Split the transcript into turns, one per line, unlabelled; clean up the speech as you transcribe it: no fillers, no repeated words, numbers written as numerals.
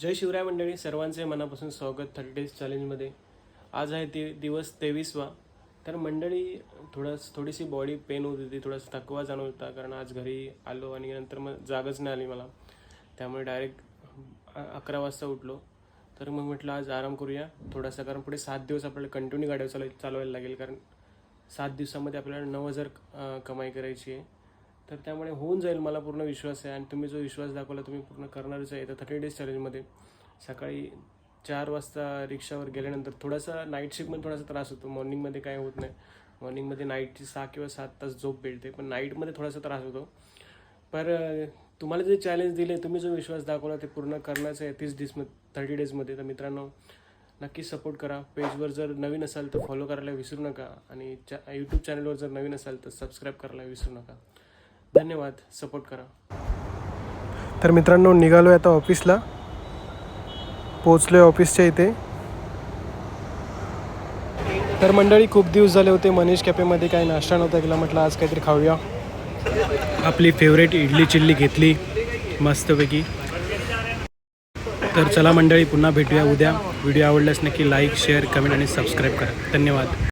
जय शिवराय मंडळी, सर्वांचे मनापासून स्वागत 30 डेज चॅलेंजमध्ये. आज आहे दिवस 23वा. तर मंडळी थोडीशी बॉडी पेन होत होती, थोडासा थकवा जाणवत होता, कारण आज घरी आलो आणि नंतर मग जागच नाही आली मला. त्यामुळे डायरेक्ट 11 वाजता उठलो. तर मग म्हटलं आज आराम करूया थोडासा, कारण पुढे 7 दिवस आपल्याला कंटिन्यू गाड्या चालवायला लागेल, कारण 7 दिवसामध्ये आपल्याला 9,000 कमाई करायची आहे. तर त्यामुळे होऊन जाईल, मला पूर्ण विश्वास आहे. आणि तुम्ही जो विश्वास दाखवला तुम्ही पूर्ण करणारच आहे. तर 30 डेज चॅलेंजमध्ये सकाळी 4 वाजता रिक्षावर गेल्यानंतर थोडासा नाईट शिफ्टमध्ये थोडासा त्रास होतो. मॉर्निंगमध्ये काय होत नाही, मॉर्निंगमध्ये नाईटची 6 किंवा 7 तास झोप भेटते, पण नाईटमध्ये थोडासा त्रास होतो. पर तुम्हाला जे चॅलेंज दिले, तुम्ही जो विश्वास दाखवला ते पूर्ण करण्याचं आहे 30 डेजमध्ये. तर मित्रांनो, नक्की सपोर्ट करा. पेजवर जर नवीन असाल तर फॉलो करायला विसरू नका, आणि यूट्यूब चॅनलवर जर नवीन असाल तर सबस्क्राईब करायला विसरू नका. धन्यवाद, सपोर्ट करा.
तर मित्रांनो, निघालो आता ऑफिसला, पोचलो ऑफिसच्या इथे. तर मंडळी, खूप दिवस झाले होते मनीष कॅफेमध्ये काही नाश्ता नव्हता केला. म्हटलं आज काहीतरी खाऊया. आपली फेवरेट इडली चिल्ली घेतली मस्तपैकी. तर चला मंडळी, पुन्हा भेटूया उद्या. व्हिडिओ आवडल्यास नक्की लाईक, शेअर, कमेंट आणि सबस्क्राईब करा. धन्यवाद.